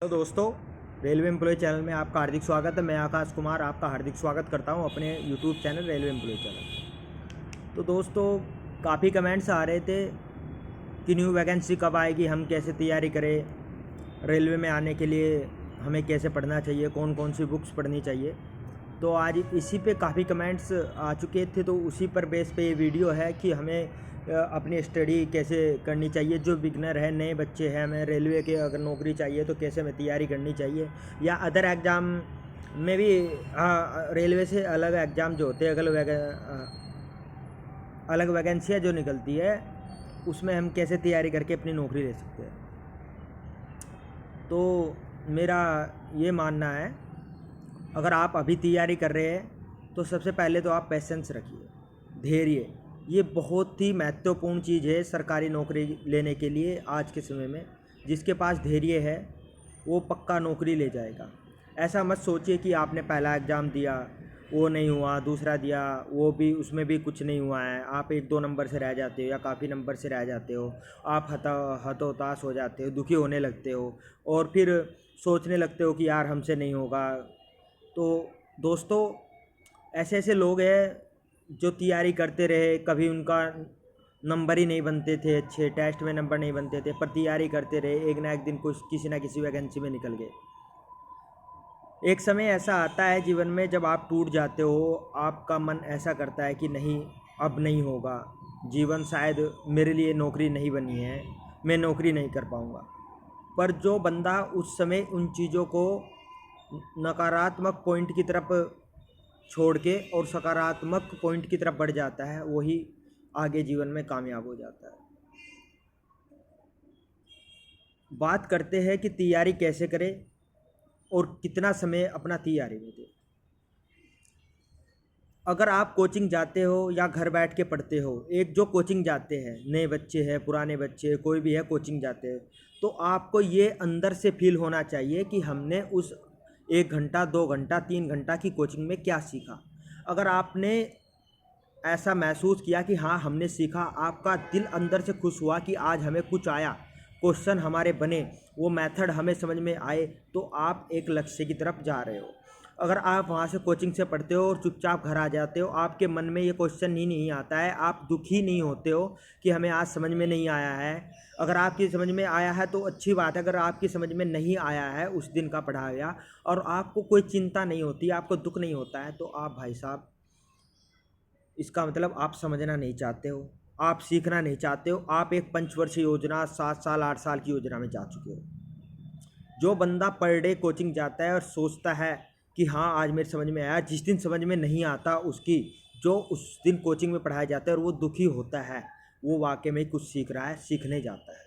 Hello दोस्तों, railway employee channel में आपका हार्दिक स्वागत है। मैं आकाश कुमार आपका हार्दिक स्वागत करता हूं अपने YouTube channel railway employee channel. तो दोस्तों, काफ़ी कमेंट्स आ रहे थे कि न्यू वैकेंसी कब आएगी, हम कैसे तैयारी करें, रेलवे में आने के लिए हमें कैसे पढ़ना चाहिए, कौन कौन सी बुक्स पढ़नी चाहिए। तो आज इसी पे काफ़ी कमेंट्स आ चुके थे, तो उसी पर बेस पे ये वीडियो है कि हमें अपनी स्टडी कैसे करनी चाहिए। जो बिगनर है, नए बच्चे हैं, हमें रेलवे के अगर नौकरी चाहिए तो कैसे हमें तैयारी करनी चाहिए, या अदर एग्ज़ाम में भी रेलवे से अलग एग्ज़ाम जो होते हैं, अलग वैकेंसियाँ जो निकलती है, उसमें हम कैसे तैयारी करके अपनी नौकरी ले सकते हैं। तो मेरा ये मानना है, अगर आप अभी तैयारी कर रहे हैं तो सबसे पहले तो आप पेशेंस रखिए, धैर्य। ये बहुत ही महत्वपूर्ण चीज़ है सरकारी नौकरी लेने के लिए आज के समय में। जिसके पास धैर्य है वो पक्का नौकरी ले जाएगा। ऐसा मत सोचिए कि आपने पहला एग्ज़ाम दिया, वो नहीं हुआ, दूसरा दिया, वो भी, उसमें भी कुछ नहीं हुआ है, आप 1-2 नंबर से रह जाते हो या काफ़ी नंबर से रह जाते हो, आप हतोताश हो जाते हो, दुखी होने लगते हो और फिर सोचने लगते हो कि यार हमसे नहीं होगा। तो दोस्तों, ऐसे ऐसे लोग हैं जो तैयारी करते रहे, कभी उनका नंबर ही नहीं बनते थे, अच्छे टेस्ट में नंबर नहीं बनते थे, पर तैयारी करते रहे, एक ना एक दिन कुछ किसी ना किसी वैकेंसी में निकल गए। एक समय ऐसा आता है जीवन में जब आप टूट जाते हो, आपका मन ऐसा करता है कि नहीं, अब नहीं होगा, जीवन शायद मेरे लिए नौकरी नहीं बनी है, मैं नौकरी नहीं कर पाऊँगा। पर जो बंदा उस समय उन चीज़ों को नकारात्मक पॉइंट की तरफ छोड़ के और सकारात्मक पॉइंट की तरफ बढ़ जाता है, वही आगे जीवन में कामयाब हो जाता है। बात करते हैं कि तैयारी कैसे करें और कितना समय अपना तैयारी में दें। अगर आप कोचिंग जाते हो या घर बैठ के पढ़ते हो, एक जो कोचिंग जाते हैं, नए बच्चे हैं, पुराने बच्चे, कोई भी है, कोचिंग जाते हैं, तो आपको ये अंदर से फील होना चाहिए कि हमने उस 1 घंटा, 2 घंटा, 3 घंटा की कोचिंग में क्या सीखा। अगर आपने ऐसा महसूस किया कि हाँ हमने सीखा, आपका दिल अंदर से खुश हुआ कि आज हमें कुछ आया, क्वेश्चन हमारे बने, वो मेथड हमें समझ में आए, तो आप एक लक्ष्य की तरफ जा रहे हो। अगर आप वहाँ से कोचिंग से पढ़ते हो और चुपचाप घर आ जाते हो, आपके मन में ये क्वेश्चन ही नहीं आता है, आप दुखी नहीं होते हो कि हमें आज समझ में नहीं आया है। अगर आपकी समझ में आया है तो अच्छी बात है, अगर आपकी समझ में नहीं आया है उस दिन का पढ़ा गया और आपको कोई चिंता नहीं होती, आपको दुख नहीं होता है, तो आप भाई साहब, इसका मतलब आप समझना नहीं चाहते हो, आप सीखना नहीं चाहते हो, आप एक पंचवर्षीय योजना, 7 साल 8 साल की योजना में जा चुके हो। जो बंदा पर डे कोचिंग जाता है और सोचता है कि हाँ आज मेरे समझ में आया, जिस दिन समझ में नहीं आता उसकी, जो उस दिन कोचिंग में पढ़ाया जाता है और वो दुखी होता है, वो वाकई में कुछ सीख रहा है, सीखने जाता है।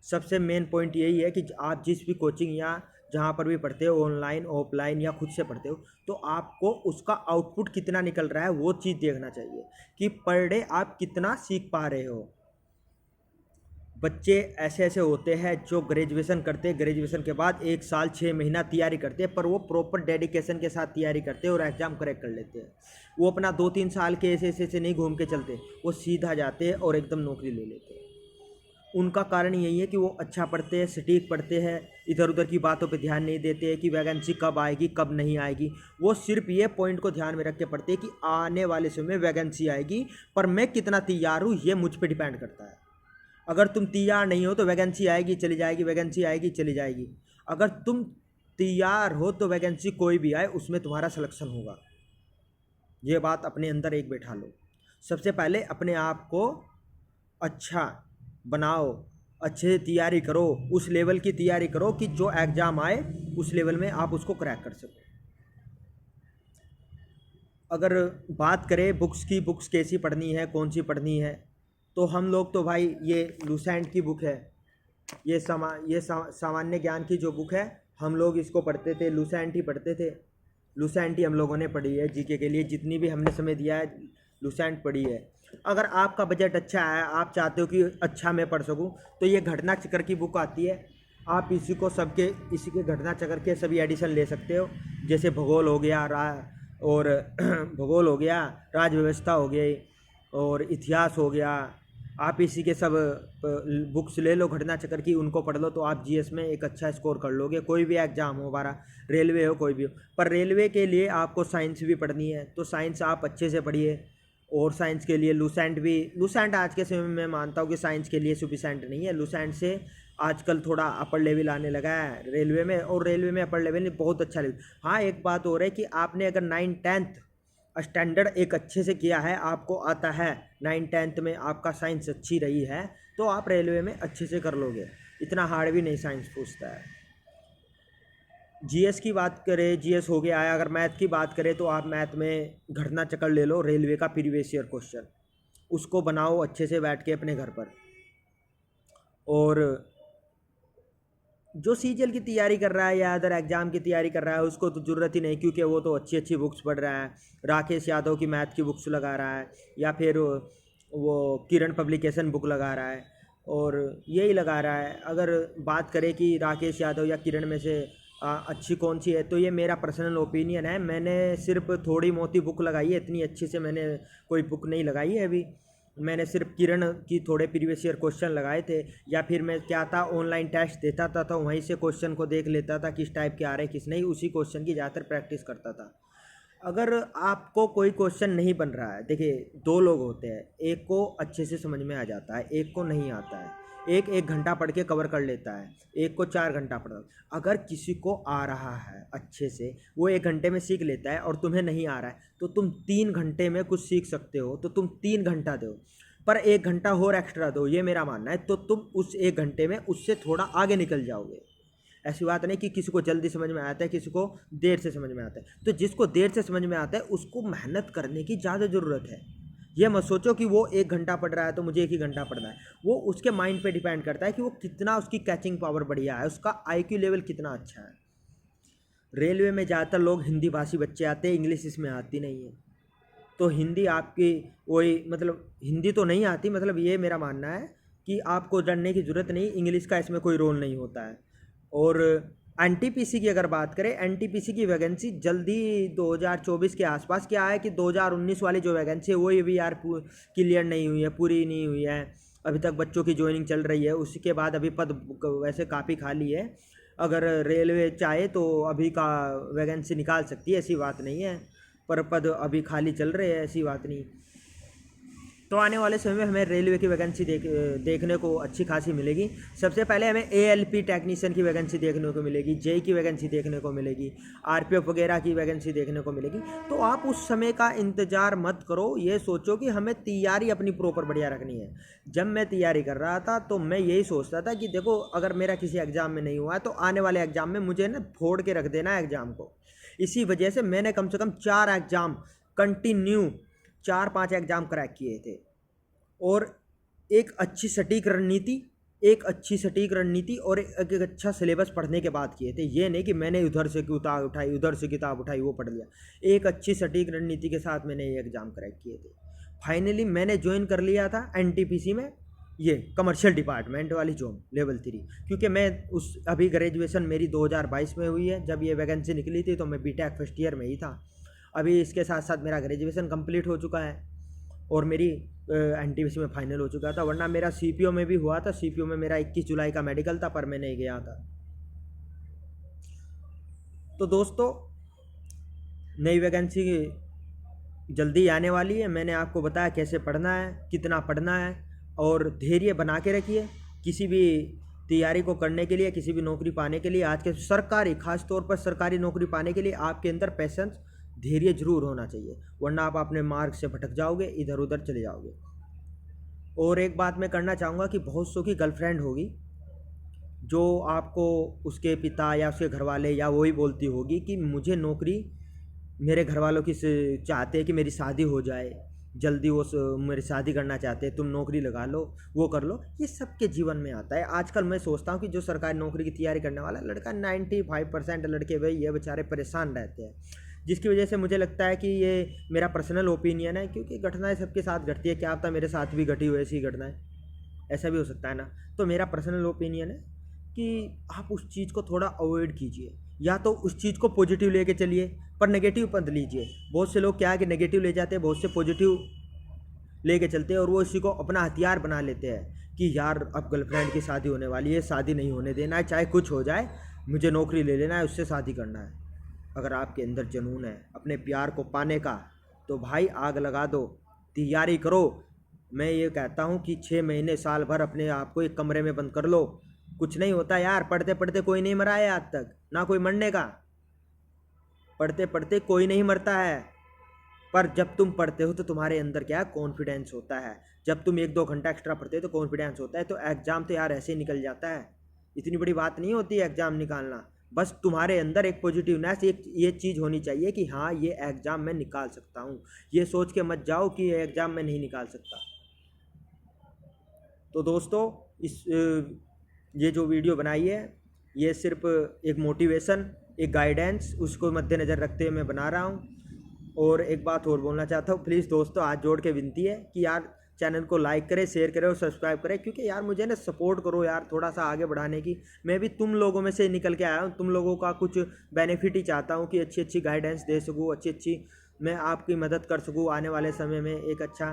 सबसे मेन पॉइंट यही है कि आप जिस भी कोचिंग या जहाँ पर भी पढ़ते हो, ऑनलाइन ऑफलाइन या खुद से पढ़ते हो, तो आपको उसका आउटपुट कितना निकल रहा है वो चीज़ देखना चाहिए कि पर डे आप कितना सीख पा रहे हो। बच्चे ऐसे ऐसे होते हैं जो ग्रेजुएशन करते हैं, ग्रेजुएशन के बाद 1 साल 6 महीना तैयारी करते हैं, पर वो प्रॉपर डेडिकेशन के साथ तैयारी करते हैं और एग्ज़ाम क्रैक कर लेते हैं। वो अपना 2-3 साल के ऐसे नहीं घूम के चलते, वो सीधा जाते हैं और एकदम नौकरी ले लेते हैं। उनका कारण यही है कि वो अच्छा पढ़ते हैं, सटीक पढ़ते हैं, इधर उधर की बातों पे ध्यान नहीं देते हैं कि वैकेंसी कब आएगी कब नहीं आएगी। वो सिर्फ ये पॉइंट को ध्यान में रख के पढ़ते हैं कि आने वाले समय में वैकेंसी आएगी, पर मैं कितना तैयार हूँ ये मुझ पर डिपेंड करता है। अगर तुम तैयार नहीं हो तो वैकेंसी आएगी चली जाएगी, वैकेंसी आएगी चली जाएगी। अगर तुम तैयार हो तो वैकेंसी कोई भी आए उसमें तुम्हारा सिलेक्शन होगा। ये बात अपने अंदर एक बैठा लो। सबसे पहले अपने आप को अच्छा बनाओ, अच्छे से तैयारी करो, उस लेवल की तैयारी करो कि जो एग्ज़ाम आए उस लेवल में आप उसको क्रैक कर सको। अगर बात करें बुक्स की, बुक्स कैसी पढ़नी है, कौन सी पढ़नी है, तो हम लोग तो भाई ये लूसेंट की बुक है, ये सामान्य ज्ञान की जो बुक है, हम लोग इसको पढ़ते थे, लूसेंट ही पढ़ते थे। लूसेंट ही हम लोगों ने पढ़ी है, जीके के लिए जितनी भी हमने समय दिया है लूसेंट पढ़ी है। अगर आपका बजट अच्छा है, आप चाहते हो कि अच्छा मैं पढ़ सकूं, तो ये घटना चक्र की बुक आती है, आप इसी के घटना चक्र के सभी एडिशन ले सकते हो। जैसे भूगोल हो गया, भूगोल हो गया, राज व्यवस्था हो गई और इतिहास हो गया, आप इसी के सब बुक्स ले लो घटना चक्र की, उनको पढ़ लो तो आप जीएस में एक अच्छा स्कोर कर लोगे। कोई भी एग्ज़ाम हो हमारा, रेलवे हो कोई भी हो। पर रेलवे के लिए आपको साइंस भी पढ़नी है, तो साइंस आप अच्छे से पढ़िए। और साइंस के लिए लूसेंट आज के समय में मैं मानता हूँ कि साइंस के लिए सफिशेंट नहीं है। लूसेंट से आजकल थोड़ा अपर लेवल आने लगा है रेलवे में, और रेलवे में अपर लेवल बहुत अच्छा लेवल। हाँ, एक बात हो रही है कि आपने अगर 9th-10th स्टैंडर्ड एक अच्छे से किया है, आपको आता है 9th-10th में आपका साइंस अच्छी रही है, तो आप रेलवे में अच्छे से कर लोगे। इतना हार्ड भी नहीं साइंस पूछता है। जीएस की बात करें, जीएस हो गया है। अगर मैथ की बात करें तो आप मैथ में घटना चक्र ले लो, रेलवे का प्रीवियस ईयर क्वेश्चन, उसको बनाओ अच्छे से बैठ के अपने घर पर। और जो सीजीएल की तैयारी कर रहा है या अदर एग्ज़ाम की तैयारी कर रहा है, उसको तो ज़रूरत ही नहीं, क्योंकि वो तो अच्छी अच्छी बुक्स पढ़ रहा है। राकेश यादव की मैथ की बुक्स लगा रहा है, या फिर वो किरण पब्लिकेशन बुक लगा रहा है, और यही लगा रहा है। अगर बात करें कि राकेश यादव या किरण में से अच्छी कौन सी है, तो ये मेरा पर्सनल ओपिनियन है। मैंने सिर्फ थोड़ी मोटी बुक लगाई है, इतनी अच्छी से मैंने कोई बुक नहीं लगाई है अभी। मैंने सिर्फ किरण की थोड़े प्रीवियस ईयर क्वेश्चन लगाए थे, या फिर मैं क्या था ऑनलाइन टेस्ट देता था तो वहीं से क्वेश्चन को देख लेता था किस टाइप के आ रहे किस नहीं, उसी क्वेश्चन की ज़्यादातर प्रैक्टिस करता था। अगर आपको कोई क्वेश्चन नहीं बन रहा है, देखिए 2 लोग होते हैं, एक को अच्छे से समझ में आ जाता है, एक को नहीं आता है। एक 1 घंटा पढ़ के कवर कर लेता है, एक को 4 घंटा पढ़। अगर किसी को आ रहा है अच्छे से, वो 1 घंटे में सीख लेता है, और तुम्हें नहीं आ रहा है, तो तुम 3 घंटे में कुछ सीख सकते हो, तो तुम 3 घंटा दो, पर 1 घंटा और एक्स्ट्रा दो, ये मेरा मानना है। तो तुम उस 1 घंटे में उससे थोड़ा आगे निकल जाओगे। ऐसी बात नहीं कि किसी को जल्दी समझ में आता है, किसी को देर से समझ में आता है। तो जिसको देर से समझ में आता है उसको मेहनत करने की ज़्यादा ज़रूरत है। ये मत सोचो कि वो 1 घंटा पढ़ रहा है तो मुझे 1 ही घंटा पढ़ना है। वो उसके माइंड पे डिपेंड करता है कि वो कितना, उसकी कैचिंग पावर बढ़िया है, उसका आईक्यू लेवल कितना अच्छा है। रेलवे में ज़्यादातर लोग हिंदी भाषी बच्चे आते हैं, इंग्लिश इसमें आती नहीं है। तो हिंदी आपकी वही, मतलब हिंदी तो नहीं आती, मतलब ये मेरा मानना है कि आपको डरने की ज़रूरत नहीं, इंग्लिश का इसमें कोई रोल नहीं होता है। और एनटीपीसी की अगर बात करें, एनटीपीसी की वैकेंसी जल्दी 2024 के आसपास, क्या है कि 2019 वाली जो वैकेंसी है वो ये भी यार क्लियर नहीं हुई है, पूरी नहीं हुई है अभी तक। बच्चों की ज्वाइनिंग चल रही है, उसके बाद अभी पद वैसे काफ़ी खाली है। अगर रेलवे चाहे तो अभी का वैकेंसी निकाल सकती है, ऐसी बात नहीं है, पर पद अभी खाली चल रहे हैं, ऐसी बात नहीं। तो आने वाले समय में हमें रेलवे की वैकेंसी देखने को अच्छी खासी मिलेगी। सबसे पहले हमें एएलपी टेक्नीशियन की वैकेंसी देखने को मिलेगी, जेई की वैकेंसी देखने को मिलेगी, आरपीएफ वगैरह की वैकेंसी देखने को मिलेगी। तो आप उस समय का इंतज़ार मत करो, ये सोचो कि हमें तैयारी अपनी प्रॉपर बढ़िया रखनी है। जब मैं तैयारी कर रहा था तो मैं यही सोचता था कि देखो अगर मेरा किसी एग्ज़ाम में नहीं हुआ है तो आने वाले एग्ज़ाम में मुझे ना फोड़ के रख देना एग्ज़ाम को। इसी वजह से मैंने कम से कम 4 एग्ज़ाम कंटिन्यू 4-5 एग्ज़ाम क्रैक किए थे, और एक अच्छी सटीक रणनीति और एक अच्छा सिलेबस पढ़ने के बाद किए थे। ये नहीं कि मैंने उधर से किताब उठाई, उधर से किताब उठाई, वो पढ़ लिया। एक अच्छी सटीक रणनीति के साथ मैंने ये एग्ज़ाम क्रैक किए थे। फाइनली मैंने ज्वाइन कर लिया था एनटीपीसी में, ये कमर्शियल डिपार्टमेंट वाली जॉब लेवल 3, क्योंकि मैं उस अभी ग्रेजुएशन मेरी 2022 में हुई है। जब ये वैकेंसी निकली थी तो मैं बीटेक फर्स्ट ईयर में ही था। अभी इसके साथ साथ मेरा ग्रेजुएशन कंप्लीट हो चुका है, और मेरी एनटीपीसी में फाइनल हो चुका था। वरना मेरा सीपीओ में भी हुआ था, सीपीओ में मेरा 21 जुलाई का मेडिकल था, पर मैं नहीं गया था। तो दोस्तों, नई वैकेंसी जल्दी आने वाली है। मैंने आपको बताया कैसे पढ़ना है, कितना पढ़ना है, और धैर्य बना के रखिए। किसी भी तैयारी को करने के लिए, किसी भी नौकरी पाने के लिए, आज के सरकारी, खास तौर पर सरकारी नौकरी पाने के लिए आपके अंदर पैसेंस, धैर्य जरूर होना चाहिए, वरना आप अपने मार्ग से भटक जाओगे, इधर उधर चले जाओगे। और एक बात मैं करना चाहूँगा कि बहुत सौ की गर्लफ्रेंड होगी जो आपको, उसके पिता या उसके घर वाले या वही बोलती होगी कि मुझे नौकरी, मेरे घर वालों की चाहते हैं कि मेरी शादी हो जाए जल्दी, वो मेरी शादी करना चाहते हैं, तुम नौकरी लगा लो, वो कर लो। ये सबके जीवन में आता है। आजकल मैं सोचता हूँ कि जो सरकारी नौकरी की तैयारी करने वाला लड़का, 95% लड़के वही ये बेचारे परेशान रहते हैं, जिसकी वजह से मुझे लगता है कि ये मेरा पर्सनल ओपिनियन है, क्योंकि घटनाएं सबके साथ घटती है। क्या पता मेरे साथ भी घटी हुई ऐसी घटनाएं, ऐसा भी हो सकता है ना। तो मेरा पर्सनल ओपिनियन है कि आप उस चीज़ को थोड़ा अवॉइड कीजिए, या तो उस चीज़ को पॉजिटिव लेके चलिए, पर नेगेटिव मत लीजिए। बहुत से लोग क्या है कि नेगेटिव ले जाते हैं, बहुत से पॉजिटिव लेके चलते हैं और वो इसी को अपना हथियार बना लेते हैं कि यार अब गर्लफ्रेंड की शादी होने वाली है, शादी नहीं होने देना है, चाहे कुछ हो जाए, मुझे नौकरी ले लेना है, उससे शादी करना है। अगर आपके अंदर जुनून है अपने प्यार को पाने का तो भाई आग लगा दो, तैयारी करो। मैं ये कहता हूँ कि 6 महीने साल भर अपने आप को एक कमरे में बंद कर लो, कुछ नहीं होता यार। पढ़ते पढ़ते कोई नहीं मरा है आज तक, ना कोई मरने का। पढ़ते पढ़ते कोई नहीं मरता है, पर जब तुम पढ़ते हो तो तुम्हारे अंदर क्या है, कॉन्फिडेंस होता है। जब तुम 1-2 घंटा एक्स्ट्रा पढ़ते हो तो कॉन्फिडेंस होता है। तो एग्ज़ाम तो यार ऐसे ही निकल जाता है, इतनी बड़ी बात नहीं होती एग्ज़ाम निकालना। बस तुम्हारे अंदर एक पॉजिटिवनेस, एक ये चीज़ होनी चाहिए कि हाँ ये एग्ज़ाम मैं निकाल सकता हूँ। ये सोच के मत जाओ कि ये एग्ज़ाम मैं नहीं निकाल सकता। तो दोस्तों ये जो वीडियो बनाई है ये सिर्फ एक मोटिवेशन, एक गाइडेंस, उसको मद्देनज़र रखते हुए मैं बना रहा हूँ। और एक बात और बोलना चाहता हूँ, प्लीज़ दोस्तों हाथ जोड़ के विनती है कि यार चैनल को लाइक करें, शेयर करें और सब्सक्राइब करें, क्योंकि यार मुझे ना सपोर्ट करो यार थोड़ा सा आगे बढ़ाने की। मैं भी तुम लोगों में से निकल के आया हूँ, तुम लोगों का कुछ बेनिफिट ही चाहता हूँ कि अच्छी अच्छी गाइडेंस दे सकूँ, अच्छी अच्छी मैं आपकी मदद कर सकूँ आने वाले समय में एक अच्छा।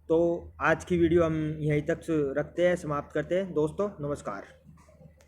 तो आज की वीडियो हम यहीं तक रखते हैं, समाप्त करते हैं दोस्तों। नमस्कार।